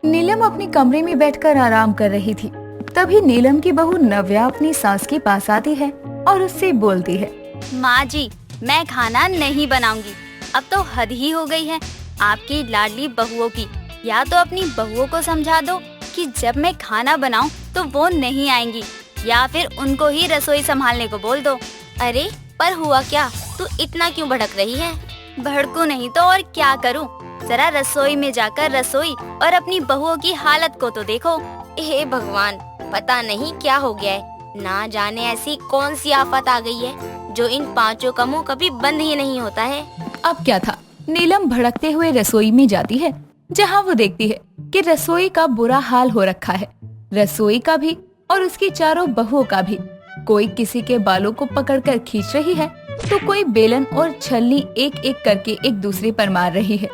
नीलम अपने कमरे में बैठकर आराम कर रही थी। तभी नीलम की बहू नव्या अपनी सास के पास आती है और उससे बोलती है, माँ जी, मैं खाना नहीं बनाऊंगी। अब तो हद ही हो गई है आपकी लाडली बहुओं की। या तो अपनी बहुओं को समझा दो कि जब मैं खाना बनाऊं तो वो नहीं आएंगी, या फिर उनको ही रसोई संभालने को बोल दो। अरे पर हुआ क्या? तू इतना क्यों भड़क रही है? भड़कू नहीं तो और क्या करूं? जरा रसोई में जाकर रसोई और अपनी बहुओं की हालत को तो देखो। हे भगवान, पता नहीं क्या हो गया है। ना जाने ऐसी कौन सी आफत आ गई है जो इन पांचों का मुंह कभी बंद ही नहीं होता है। अब क्या था, नीलम भड़कते हुए रसोई में जाती है, जहाँ वो देखती है कि रसोई का बुरा हाल हो रखा है। रसोई का भी और उसकी चारों बहुओं का भी। कोई किसी के बालों को पकड़कर खींच रही है तो कोई बेलन और छलनी एक एक करके एक दूसरे पर मार रही है।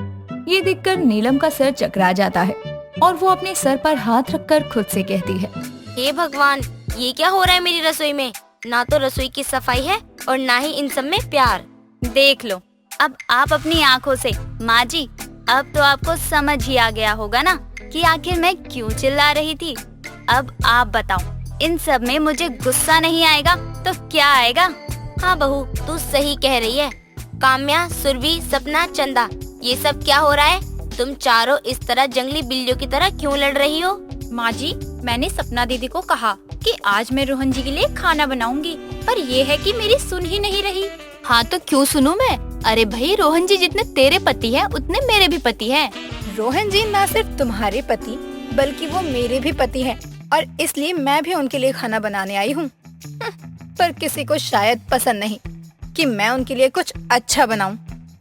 ये देखकर नीलम का सर चकरा जाता है और वो अपने सर पर हाथ रखकर खुद से कहती है, हे भगवान, ये क्या हो रहा है मेरी रसोई में? ना तो रसोई की सफाई है और ना ही इन सब में प्यार। देख लो अब आप अपनी आँखों से। माँ जी, अब तो आपको समझ ही आ गया होगा ना कि आखिर मैं क्यों चिल्ला रही थी। अब आप बताओ, इन सब में मुझे गुस्सा नहीं आएगा तो क्या आएगा? हाँ बहू, तू सही कह रही है। काम्या, सुरभि, सपना, चंदा, ये सब क्या हो रहा है? तुम चारों इस तरह जंगली बिल्लियों की तरह क्यों लड़ रही हो? माँ जी, मैंने सपना दीदी को कहा कि आज मैं रोहन जी के लिए खाना बनाऊंगी, पर ये है कि मेरी सुन ही नहीं रही। हाँ तो क्यों सुनूं मैं? अरे भाई, रोहन जी जितने तेरे पति हैं उतने मेरे भी पति हैं। रोहन जी ना सिर्फ तुम्हारे पति बल्कि वो मेरे भी पति हैं, और इसलिए मैं भी उनके लिए खाना बनाने आई हूँ। पर किसी को शायद पसंद नहीं कि मैं उनके लिए कुछ अच्छा बनाऊं।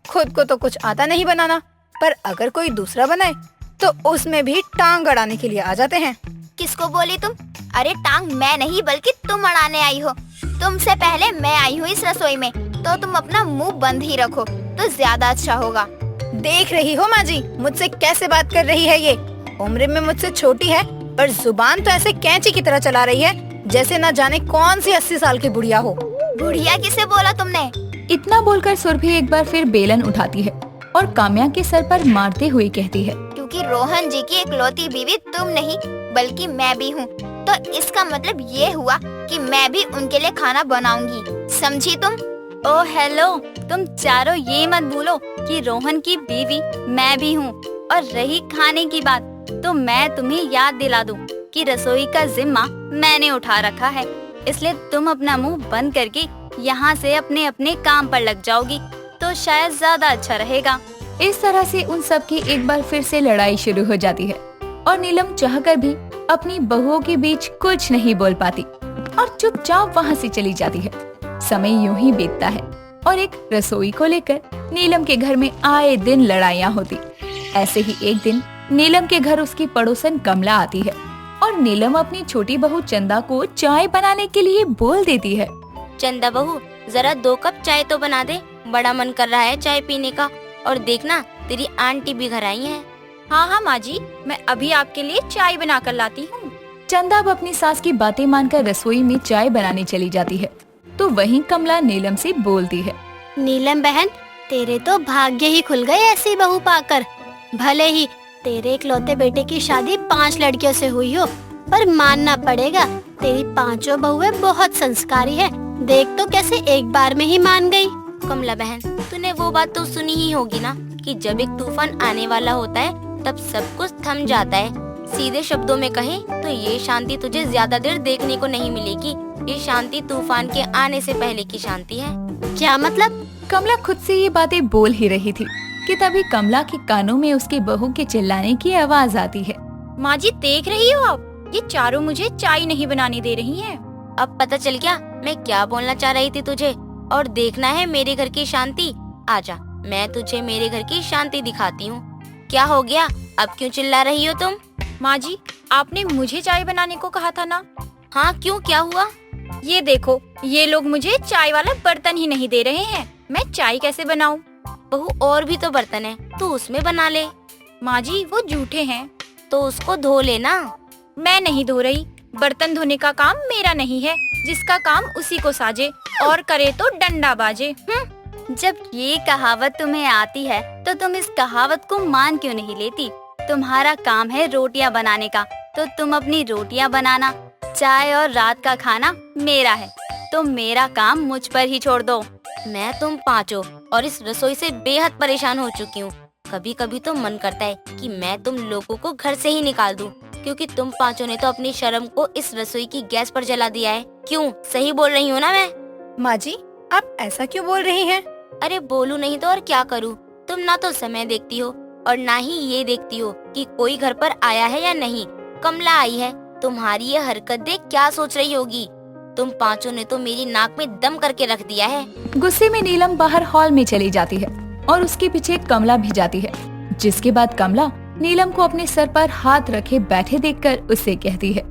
खुद को तो कुछ आता नहीं बनाना, पर अगर कोई दूसरा बनाए तो उसमें भी टांग अड़ाने के लिए आ जाते हैं। किसको बोली तुम? अरे टांग मैं नहीं बल्कि तुम अड़ाने आई हो। तुमसे पहले मैं आई हूँ इस रसोई में, तो तुम अपना मुंह बंद ही रखो तो ज्यादा अच्छा होगा। देख रही हो माँ जी, मुझसे कैसे बात कर रही है ये। उम्र में मुझसे छोटी है पर जुबान तो ऐसे कैंची की तरह चला रही है जैसे न जाने कौन सी 80 साल की बुढ़िया हो। बुढ़िया किसे बोला तुमने? इतना बोलकर सुरभि एक बार फिर बेलन उठाती है और काम्या के सर पर मारते हुए कहती है, क्योंकि रोहन जी की इकलौती बीवी तुम नहीं बल्कि मैं भी हूँ, तो इसका मतलब ये हुआ कि मैं भी उनके लिए खाना बनाऊंगी। समझी तुम? ओ हेलो, तुम चारों ये मत भूलो कि रोहन की बीवी मैं भी हूँ। और रही खाने की बात, तो मैं तुम्हें याद दिला दूं कि रसोई का जिम्मा मैंने उठा रखा है, इसलिए तुम अपना मुंह बंद करके यहाँ से अपने अपने काम पर लग जाओगी तो शायद ज्यादा अच्छा रहेगा। इस तरह से उन सब की एक बार फिर से लड़ाई शुरू हो जाती है और नीलम चाहकर भी अपनी बहुओं के बीच कुछ नहीं बोल पाती और चुपचाप वहाँ से चली जाती है। समय यूं ही बीतता है और एक रसोई को लेकर नीलम के घर में आए दिन लड़ाइयाँ होती। ऐसे ही एक दिन नीलम के घर उसकी पड़ोसन कमला आती है और नीलम अपनी छोटी बहू चंदा को चाय बनाने के लिए बोल देती है, चंदा बहू, जरा 2 कप चाय तो बना दे, बड़ा मन कर रहा है चाय पीने का। और देखना, तेरी आंटी भी घर आई है। हाँ हाँ माँ जी, मैं अभी आपके लिए चाय बना कर लाती हूँ। चंदा अब अपनी सास की बातें मानकर रसोई में चाय बनाने चली जाती है तो वहीं कमला नीलम से बोलती है, नीलम बहन, तेरे तो भाग्य ही खुल गए ऐसी बहू पाकर। भले ही तेरे इकलौते बेटे की शादी 5 लड़कियों से हुई हो, पर मानना पड़ेगा तेरी 5 बहुएं बहुत संस्कारी है। देख तो कैसे एक बार में ही मान गई। कमला बहन, तूने वो बात तो सुनी ही होगी ना कि जब एक तूफान आने वाला होता है तब सब कुछ थम जाता है। सीधे शब्दों में कहें तो ये शांति तुझे ज्यादा देर देखने को नहीं मिलेगी। ये शांति तूफान के आने से पहले की शांति है। क्या मतलब? कमला खुद से ये बातें बोल ही रही थी कि तभी कमला के कानों में उसकी बहू के चिल्लाने की आवाज आती है, माँ जी देख रही हो आप, ये चारों मुझे चाय नहीं बनाने दे रही हैं। अब पता चल गया मैं क्या बोलना चाह रही थी तुझे। और देखना है मेरे घर की शांति। आजा, मैं तुझे मेरे घर की शांति दिखाती हूँ। क्या हो गया, अब क्यों चिल्ला रही हो तुम? माँ जी, आपने मुझे चाय बनाने को कहा था ना। हाँ क्यों, क्या हुआ? ये देखो, ये लोग मुझे चाय वाला बर्तन ही नहीं दे रहे हैं। मैं चाय कैसे बनाऊं? बहू, और भी तो बर्तन है, तू उसमें बना ले। माँ जी, वो जूठे हैं। तो उसको धो लेना। मैं नहीं धो रही। बर्तन धोने का काम मेरा नहीं है, जिसका काम उसी को साजे, और करे तो डंडा बाजे। जब ये कहावत तुम्हें आती है तो तुम इस कहावत को मान क्यों नहीं लेती? तुम्हारा काम है रोटियां बनाने का, तो तुम अपनी रोटियां बनाना। चाय और रात का खाना मेरा है, तो मेरा काम मुझ पर ही छोड़ दो। मैं तुम पाँचों और इस रसोई से बेहद परेशान हो चुकी हूँ। कभी कभी तो मन करता है कि मैं तुम लोगों को घर से ही निकाल दूँ, क्योंकि तुम पाँचों ने तो अपनी शर्म को इस रसोई की गैस पर जला दिया है। क्यों, सही बोल रही हूँ ना मैं? माँ जी, आप ऐसा क्यों बोल रही हैं? अरे बोलूं नहीं तो और क्या करूं? तुम ना तो समय देखती हो और ना ही ये देखती हो कि कोई घर पर आया है या नहीं। कमला आई है, तुम्हारी ये हरकत देख क्या सोच रही होगी? तुम पाँचों ने तो मेरी नाक में दम करके रख दिया है। गुस्से में नीलम बाहर हॉल में चली जाती है और उसके पीछे कमला भी जाती है, जिसके बाद कमला नीलम को अपने सर पर हाथ रखे बैठे देखकर उससे कहती है,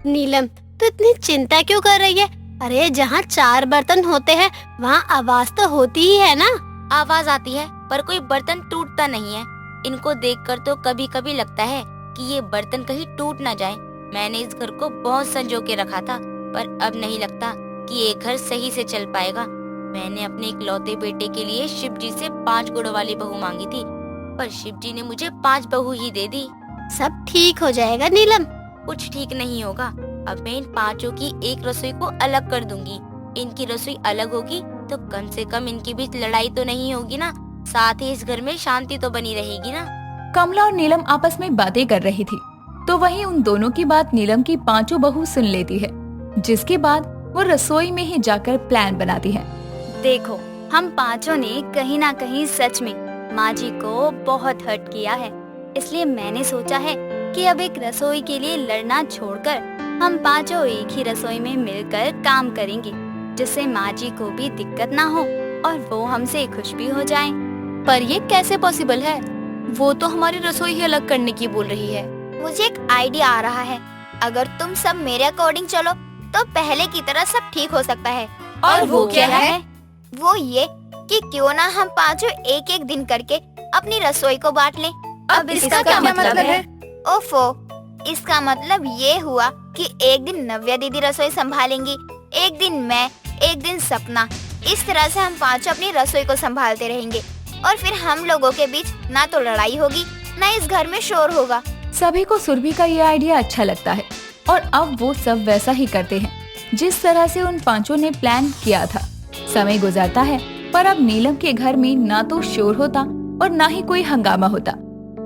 नीलम, तू इतनी चिंता क्यों कर रही है? अरे जहाँ 4 बर्तन होते हैं वहाँ आवाज तो होती ही है ना। आवाज आती है पर कोई बर्तन टूटता नहीं है। इनको देखकर तो कभी कभी लगता है कि ये बर्तन कहीं टूट ना जाए। मैंने इस घर को बहुत संजो के रखा था, पर अब नहीं लगता कि ये घर सही से चल पाएगा। मैंने अपने इकलौते बेटे के लिए शिव जी से 5 गुणों वाली बहू मांगी थी, पर शिव जी ने मुझे 5 बहू ही दे दी। सब ठीक हो जाएगा नीलम। कुछ ठीक नहीं होगा। अब मैं इन पाँचों की एक रसोई को अलग कर दूंगी। इनकी रसोई अलग होगी तो कम से कम इनके बीच लड़ाई तो नहीं होगी ना, साथ ही इस घर में शांति तो बनी रहेगी ना। कमला और नीलम आपस में बातें कर रही थी, तो वहीं उन दोनों की बात नीलम की पांचों बहू सुन लेती है, जिसके बाद वो रसोई में ही जाकर प्लान बनाती है। देखो, हम पाँचों ने कहीं ना कहीं सच में माँ जी को बहुत हर्ट किया है, इसलिए मैंने सोचा है कि अब एक रसोई के लिए लड़ना छोड़कर हम पाँचों एक ही रसोई में मिलकर काम करेंगे, जिससे माँ जी को भी दिक्कत ना हो और वो हमसे खुश भी हो जाएं। पर ये कैसे पॉसिबल है? वो तो हमारी रसोई ही अलग करने की बोल रही है। मुझे एक आइडिया आ रहा है। अगर तुम सब मेरे अकॉर्डिंग चलो तो पहले की तरह सब ठीक हो सकता है। और वो क्या है? वो ये कि क्यों ना हम पाँचों एक एक दिन करके अपनी रसोई को बांट लें। अब इसका क्या मतलब है? ओफो, इसका मतलब ये हुआ कि एक दिन नव्या दीदी रसोई संभालेंगी, एक दिन मैं, एक दिन सपना। इस तरह से हम पाँचों अपनी रसोई को संभालते रहेंगे और फिर हम लोगों के बीच ना तो लड़ाई होगी ना इस घर में शोर होगा। सभी को सुरभि का ये आइडिया अच्छा लगता है और अब वो सब वैसा ही करते हैं जिस तरह से उन पांचों ने प्लान किया था। समय गुजरता है पर अब नीलम के घर में ना तो शोर होता और ना ही कोई हंगामा होता।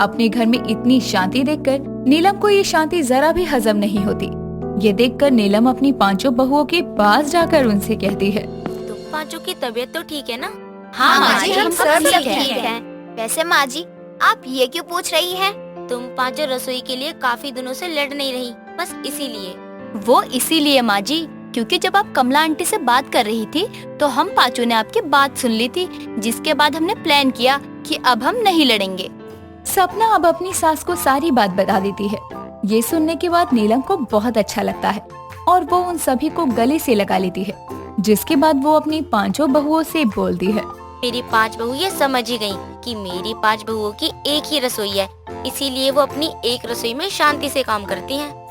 अपने घर में इतनी शांति देखकर नीलम को ये शांति जरा भी हजम नहीं होती। ये देखकर नीलम अपनी पांचों बहुओं के पास जाकर उनसे कहती है, तुम पाँचों की तबीयत तो ठीक है ना? हाँ माँ जी, हम सब ठीक है। वैसे माँ जी, आप ये क्यों पूछ रही हैं? तुम पाँचों रसोई के लिए काफी दिनों से लड़ नहीं रही, बस इसीलिए। वो इसीलिए माँ जी, क्योंकि जब आप कमला आंटी से बात कर रही थी तो हम पाँचों ने आपकी बात सुन ली थी, जिसके बाद हमने प्लान किया कि अब हम नहीं लड़ेंगे। सपना अब अपनी सास को सारी बात बता देती है। ये सुनने के बाद नीलम को बहुत अच्छा लगता है और वो उन सभी को गले से लगा लेती है, जिसके बाद वो अपनी पांचों बहुओं से बोलती है, मेरी 5 बहू ये समझ ही गयी कि मेरी 5 बहुओं की एक ही रसोई है, इसीलिए वो अपनी एक रसोई में शांति से काम करती हैं।